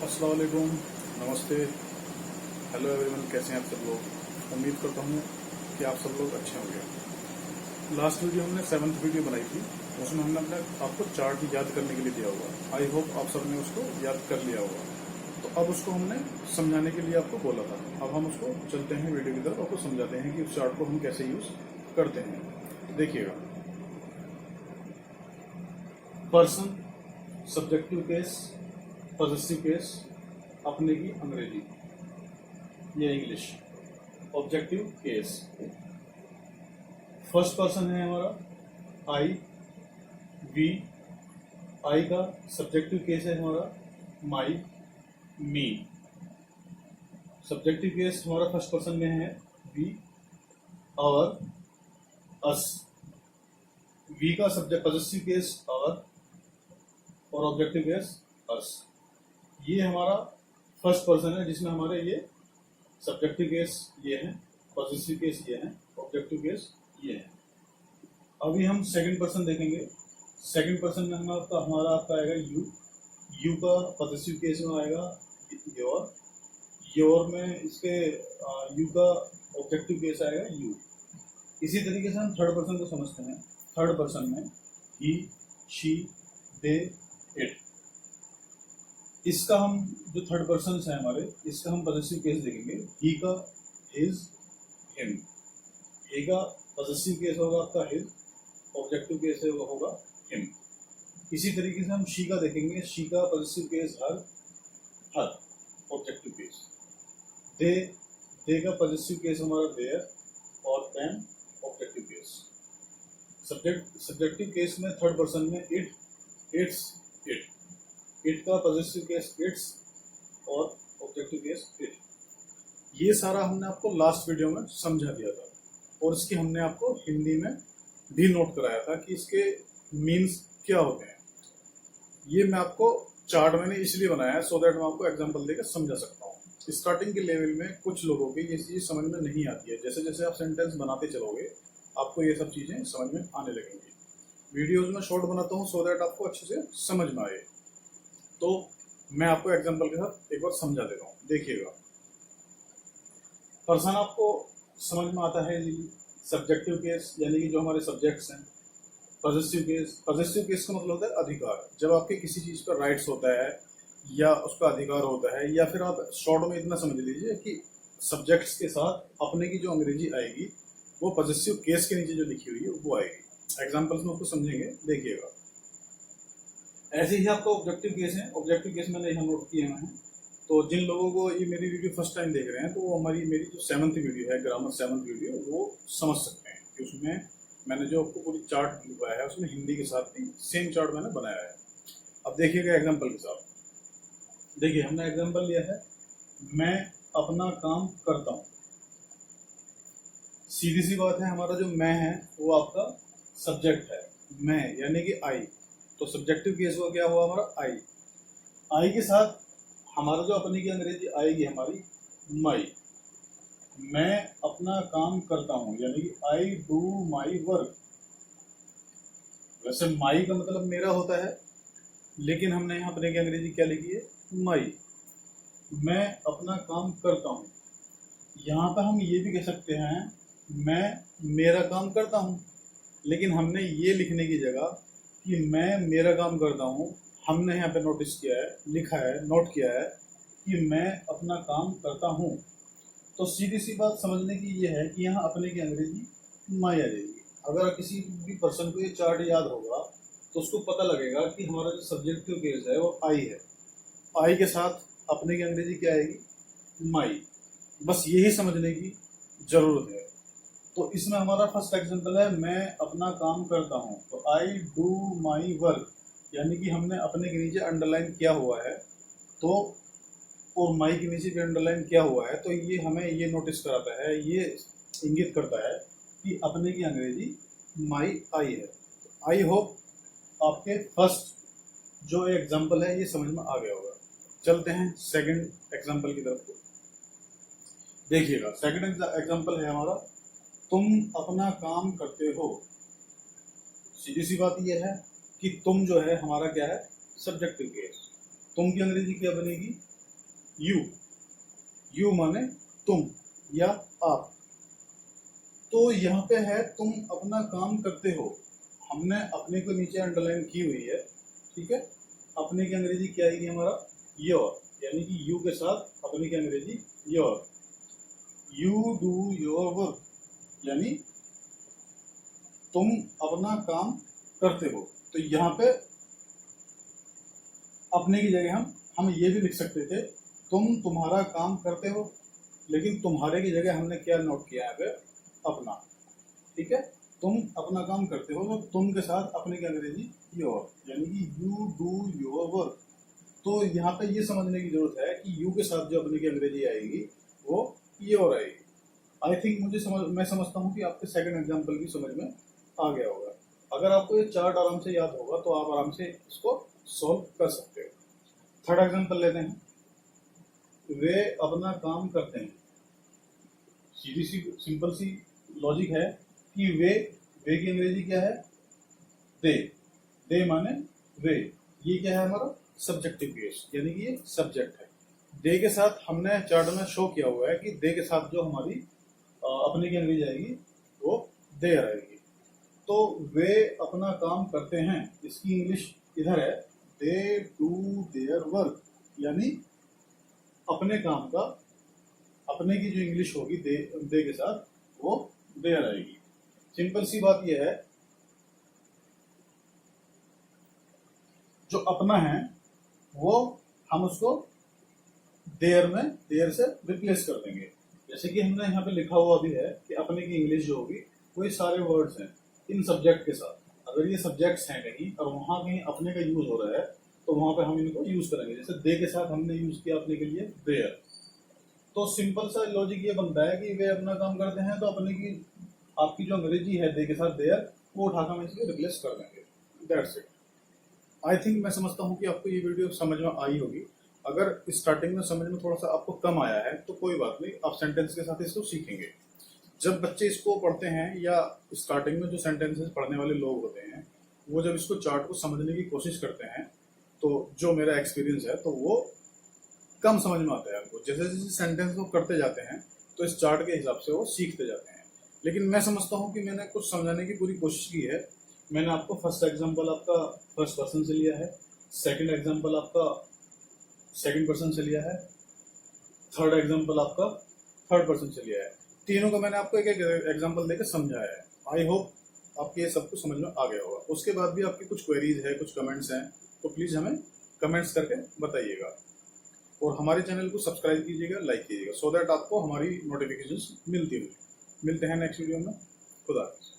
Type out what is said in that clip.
अस्सलाम वालेकुम, नमस्ते, हेलो एवरीवन। कैसे हैं आप सब लोग? उम्मीद करता हूँ कि आप सब लोग अच्छे होंगे। लास्ट वीडियो हमने 7th वीडियो बनाई थी, उसमें हमने अपने आपको चार्ट याद करने के लिए दिया हुआ। आई होप आप सब ने उसको याद कर लिया होगा। तो अब उसको हमने समझाने के लिए आपको बोला था। अब हम उसको चलते हैं वीडियो की तरफ, आपको समझाते हैं कि उस चार्ट को हम कैसे यूज करते हैं। तो देखिएगा, person, subjective case, positive case, अपने की अंग्रेजी, ये English. Objective case, first person है हमारा आई, वी। आई का सब्जेक्टिव केस है हमारा माई, मी। सब्जेक्टिव केस हमारा फर्स्ट पर्सन में है वी, और अस। वी का सब्जेक्ट पॉजिटिव केस और ऑब्जेक्टिव केस अस। ये हमारा फर्स्ट पर्सन है जिसमें हमारे ये सब्जेक्टिव केस ये है, पॉजिटिव केस ये है, ऑब्जेक्टिव केस ये है। अभी हम सेकंड पर्सन देखेंगे। सेकंड पर्सन में हमारा आपका आएगा यू। यू का पॉजिटिव केस में आएगा योर। योर में इसके यू का ऑब्जेक्टिव केस आएगा यू। इसी तरीके से हम थर्ड पर्सन को समझते हैं। थर्ड पर्सन में ही, शी, दे, इट। इसका हम जो थर्ड पर्सन है हमारे, इसका हम पॉजिटिव केस देखेंगे। ही का हिज, हिम। ही का पॉजिटिव केस होगा आपका हिज, ऑब्जेक्टिव केस होगा हिम। इसी तरीके से हम शी का देखेंगे। शी का पॉजिटिव केस हर, हर, ऑब्जेक्टिव केस। दे का पॉजिटिव केस हमारा देयर और them, objective case. Subjective case में थर्ड पर्सन में इट, इट्स, इट। इट का पॉजिटिव केस इट्स और ऑब्जेक्टिव केस इट। ये सारा हमने आपको लास्ट वीडियो में समझा दिया था, और इसकी हमने आपको हिंदी में भी नोट कराया था कि इसके मीन्स क्या होते हैं। ये मैं आपको चार्ट मैंने इसलिए बनाया है सो दैट मैं आपको एग्जांपल देकर समझा सकता हूँ। स्टार्टिंग के लेवल में कुछ लोगों की ये चीज समझ में नहीं आती है। जैसे जैसे आप सेंटेंस बनाते चलोगे आपको ये सब चीजें समझ में आने लगेंगी। वीडियोज में शॉर्ट बनाता हूँ सो दैट आपको अच्छे से समझ में आए। तो मैं आपको एग्जांपल के साथ एक बार समझा देता हूँ। देखिएगा, पर्सन आपको समझ में आता है जी। सब्जेक्टिव केस यानी कि जो हमारे सब्जेक्ट्स हैं। पॉजिटिव केस, पॉजिटिव केस का मतलब होता है अधिकार। जब आपके किसी चीज पर राइट्स होता है या उसका अधिकार होता है, या फिर आप शॉर्ट में इतना समझ लीजिए कि सब्जेक्ट्स के साथ अपने की जो अंग्रेजी आएगी वो पॉजिटिव केस के नीचे जो लिखी हुई है वो आएगी। एग्जाम्पल्स में आपको समझेंगे, देखिएगा। ऐसे ही आपका ऑब्जेक्टिव केस है। ऑब्जेक्टिव केस मैंने यहाँ नोट किए हुए हैं। तो जिन लोगों को ये मेरी वीडियो फर्स्ट टाइम देख रहे हैं तो वो मेरी जो 7th वीडियो है, ग्रामर 7th वीडियो, वो समझ सकते हैं कि उसमें मैंने जो आपको पूरी चार्ट लिखवाया है उसमें हिंदी के साथ भी सेम चार्ट मैंने बनाया है। अब देखिएगा एग्जाम्पल के साथ। देखिए, हमने एग्जाम्पल लिया है, मैं अपना काम करता हूँ। सीधी सी बात है, हमारा जो मैं है वो आपका सब्जेक्ट है, मैं यानी कि आई। तो सब्जेक्टिव केस हुआ क्या हुआ हमारा आई। आई के साथ हमारा जो अपनी की अंग्रेजी आएगी हमारी माई। मैं अपना काम करता हूं यानी कि आई डू माई वर्क। वैसे माई का मतलब मेरा होता है, लेकिन हमने यहाँ अपने की अंग्रेजी क्या लिखी है, माई। मैं अपना काम करता हूं। यहाँ पे हम ये भी कह सकते हैं मैं मेरा काम करता हूं, लेकिन हमने ये लिखने की जगह कि मैं मेरा काम करता हूं, हमने यहाँ पे नोटिस किया है, लिखा है, नोट किया है कि मैं अपना काम करता हूं। तो सीधी सी बात समझने की ये है कि यहाँ अपने की अंग्रेजी माई आ जाएगी। अगर किसी भी पर्सन को ये चार्ट याद होगा तो उसको पता लगेगा कि हमारा जो सब्जेक्टिव केस है वो आई है। आई के साथ अपने की अंग्रेजी क्या आएगी, माई। बस यही समझने की जरूरत है। तो इसमें हमारा फर्स्ट एग्जांपल है, मैं अपना काम करता हूं। तो आई डू माई वर्क, यानी कि हमने अपने के नीचे अंडरलाइन किया हुआ है, तो और माई के नीचे भी अंडरलाइन किया हुआ है। तो ये हमें ये नोटिस कराता है, ये इंगित करता है कि अपने की अंग्रेजी माई आई है। आई होप आपके फर्स्ट जो एग्जांपल है ये समझ में आ गया होगा। चलते हैं सेकंड एग्जांपल की तरफ। देखिएगा, सेकंड एग्जांपल है हमारा, तुम अपना काम करते हो। सीधी सी बात यह है कि तुम जो है हमारा क्या है, सब्जेक्टिव केस। तुम की अंग्रेजी क्या बनेगी, यू, यू माने तुम या आप। तो यहाँ पे है तुम अपना काम करते हो, हमने अपने को नीचे अंडरलाइन की हुई है, ठीक है। अपने की अंग्रेजी क्या आएगी हमारा, योर, यानी कि यू के साथ अपने की अंग्रेजी your. You do your work, यानी तुम अपना काम करते हो। तो यहाँ पे अपने की जगह हम ये भी लिख सकते थे, तुम तुम्हारा काम करते हो, लेकिन तुम्हारे की जगह हमने क्या नोट किया है अपना, ठीक है। तुम अपना काम करते हो, तो तुम के साथ अपने की अंग्रेजी योर, यानी कि यू डू योर वर्क। तो यहाँ पे ये समझने की जरूरत है कि यू के साथ जो अपने की अंग्रेजी आएगी वो योर आएगी। आई थिंक मैं समझता हूँ कि आपके सेकंड एग्जाम्पल भी समझ में आ गया होगा। अगर आपको ये चार्ट आराम से याद होगा तो आप आराम से इसको सॉल्व कर सकते हो। थर्ड एग्जाम्पल लेते हैं, वे अपना काम करते हैं। सीधी सी सिंपल सी लॉजिक है कि वे की अंग्रेजी क्या है, दे माने वे। ये क्या है हमारा सब्जेक्टिव केस, यानी कि ये सब्जेक्ट है। दे के साथ हमने चार्ट में शो किया हुआ है कि दे के साथ जो हमारी अपने की अंग्रेजी आएगी वो देयर आएगी। तो वे अपना काम करते हैं, इसकी इंग्लिश इधर है, दे डू देयर वर्क, यानी अपने काम का अपने की जो इंग्लिश होगी दे के साथ वो देयर आएगी। सिंपल सी बात यह है, जो अपना है वो हम उसको देयर से रिप्लेस कर देंगे। जैसे कि हमने यहाँ पे लिखा हुआ भी है कि अपने की इंग्लिश जो होगी वो सारे वर्ड्स हैं इन सब्जेक्ट के साथ। अगर ये सब्जेक्ट्स हैं कहीं और वहां कहीं अपने का यूज हो रहा है तो वहां पे हम इनको यूज करेंगे। जैसे दे के साथ हमने यूज किया अपने के लिए देयर। तो सिंपल सा लॉजिक ये बनता है कि वे अपना काम करते हैं, तो अपने की आपकी जो अंग्रेजी है दे के साथ देयर वो उठाकर हम इसको रिप्लेस कर देंगे। That's it. आई थिंक मैं समझता हूँ कि आपको ये वीडियो समझ में आई होगी। अगर स्टार्टिंग में समझ में थोड़ा सा आपको कम आया है तो कोई बात नहीं, आप सेंटेंस के साथ इसको सीखेंगे। जब बच्चे इसको पढ़ते हैं या स्टार्टिंग में जो सेंटेंसेस पढ़ने वाले लोग होते हैं वो जब इसको चार्ट को समझने की कोशिश करते हैं तो जो मेरा एक्सपीरियंस है तो वो कम समझ में आता है आपको। जैसे जैसे सेंटेंस वो करते जाते हैं तो इस चार्ट के हिसाब से वो सीखते जाते हैं। लेकिन मैं समझता हूँ कि मैंने कुछ समझाने की पूरी कोशिश की है। मैंने आपको फर्स्ट एग्जाम्पल आपका फर्स्ट पर्सन से लिया है, सेकंड एग्जाम्पल आपका सेकंड पर्सन से लिया है, थर्ड एग्जाम्पल आपका थर्ड पर्सन से लिया है। तीनों को मैंने आपको एक एक एग्जाम्पल देकर समझाया है। आई होप आपके ये सब कुछ समझ में आ गया होगा। उसके बाद भी आपकी कुछ क्वेरीज है, कुछ कमेंट्स हैं तो प्लीज़ हमें कमेंट्स करके बताइएगा। और हमारे चैनल को सब्सक्राइब कीजिएगा, लाइक कीजिएगा, सो दैट आपको हमारी नोटिफिकेशंस मिलती हुई। मिलते हैं नेक्स्ट वीडियो में। खुदा हाफिज़।